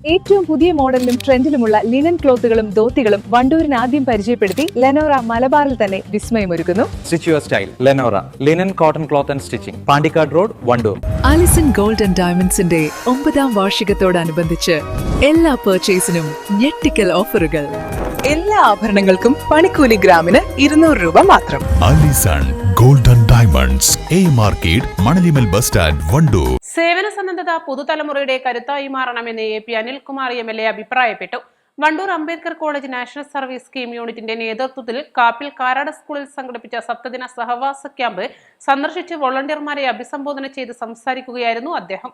ഏറ്റവും പുതിയ മോഡലിലും ട്രെൻഡിലുമുള്ള ലിനൻ ക്ലോത്തുകളും ധോത്തികളും വണ്ടൂരിന് ആദ്യം പരിചയപ്പെടുത്തി ലെനോറ മലബാറിൽ തന്നെ വിസ്മയമൊരുക്കുന്നു. Stitch your style. Lenora. Linen, cotton cloth and stitching. Pandikkad road, Wandoor. Alison gold and ഡയമണ്ട്സിന്റെ 9ാം വാർഷികത്തോടനുബന്ധിച്ച് എല്ലാ പർച്ചേസിനും ഞെട്ടിക്കൽ ഓഫറുകൾ. എല്ലാ ആഭരണങ്ങൾക്കും പണിക്കൂലി ഗ്രാമിന് 200 രൂപ മാത്രം. Alison gold and diamonds, A market, Manalimal bus stand, Wandoor. സേവന സന്നദ്ധത പുതുതലമുറയുടെ കരുത്തായി മാറണമെന്ന് AP അനിൽകുമാർ MLA അഭിപ്രായപ്പെട്ടു. Wandoor Ambedkar college national service scheme യൂണിറ്റിന്റെ നേതൃത്വത്തിൽ കാപ്പിൽ കാരാട് സ്കൂളിൽ സംഘടിപ്പിച്ച സപ്തദിന സഹവാസ ക്യാമ്പ് സന്ദർശിച്ച് വോളണ്ടിയർമാരെ അഭിസംബോധന ചെയ്ത് സംസാരിക്കുകയായിരുന്നു അദ്ദേഹം.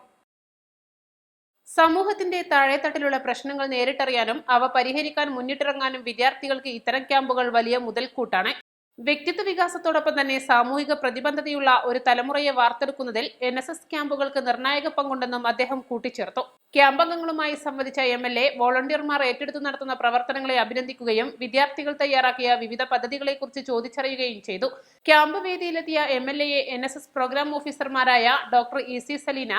സമൂഹത്തിന്റെ താഴെത്തട്ടിലുള്ള പ്രശ്നങ്ങൾ നേരിട്ടറിയാനും അവ പരിഹരിക്കാൻ മുന്നിട്ടിറങ്ങാനും വിദ്യാർത്ഥികൾക്ക് ഇത്തരം ക്യാമ്പുകൾ വലിയ മുതൽക്കൂട്ടാണ്. വ്യക്തിത്വ വികാസത്തോടൊപ്പം തന്നെ സാമൂഹിക പ്രതിബദ്ധതയുള്ള ഒരു തലമുറയെ വാർത്തെടുക്കുന്നതിൽ NSS ക്യാമ്പുകൾക്ക് നിർണായക പങ്കുണ്ടെന്നും അദ്ദേഹം കൂട്ടിച്ചേർത്തു. ക്യാമ്പംഗങ്ങളുമായി സംവദിച്ച MLA വോളണ്ടിയർമാർ ഏറ്റെടുത്തു നടത്തുന്ന പ്രവർത്തനങ്ങളെ അഭിനന്ദിക്കുകയും വിദ്യാർത്ഥികൾ തയ്യാറാക്കിയ വിവിധ പദ്ധതികളെക്കുറിച്ച് ചോദിച്ചറിയുകയും ചെയ്തു. ക്യാമ്പ് വേദിയിലെത്തിയ MLAയെ NSS പ്രോഗ്രാം ഓഫീസർമാരായ doctor EC Saleena,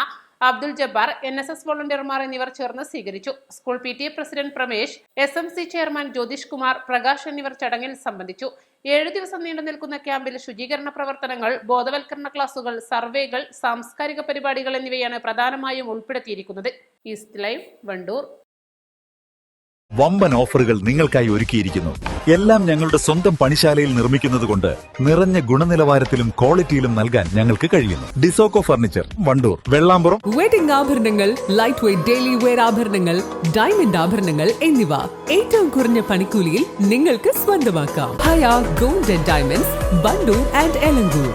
Abdul Jabbar, NSS വോളണ്ടിയർമാർ എന്നിവർ ചേർന്ന് സ്വീകരിച്ചു. School PTA president Pramesh, SMC chairman Jyothish Kumar, Prakash എന്നിവർ ചടങ്ങിൽ സംബന്ധിച്ചു. 7 ദിവസം നീണ്ടു നിൽക്കുന്ന ക്യാമ്പിൽ ശുചീകരണ പ്രവർത്തനങ്ങൾ, ബോധവൽക്കരണ ക്ലാസുകൾ, സർവേകൾ, സാംസ്കാരിക പരിപാടികൾ എന്നിവയാണ് പ്രധാനമായും ഉൾപ്പെടുത്തിയിരിക്കുന്നത്. East live, Wandoor. വമ്പൻ ഓഫറുകൾ നിങ്ങൾക്കായി ഒരുക്കിയിരിക്കുന്നു. എല്ലാം ഞങ്ങളുടെ സ്വന്തം പണിശാലയിൽ നിർമ്മിക്കുന്നത് കൊണ്ട് നിറഞ്ഞ ഗുണനിലവാരത്തിലും ക്വാളിറ്റിയിലും നൽകാൻ ഞങ്ങൾക്ക് കഴിയുന്നു. ഡിസോക്കോ ഫർണിച്ചർ, വണ്ടൂർ, വെള്ളാമ്പുറം. വെഡിംഗ് ആഭരണങ്ങൾ, ലൈറ്റ് വെയ്റ്റ് ഡെയിലി വെയർ ആഭരണങ്ങൾ, ഡയമണ്ട് ആഭരണങ്ങൾ എന്നിവ ഏറ്റവും കുറഞ്ഞ പണിക്കൂലിയിൽ നിങ്ങൾക്ക് സ്വന്തമാക്കാം. Haya gold and diamonds, Wandoor and Elankur.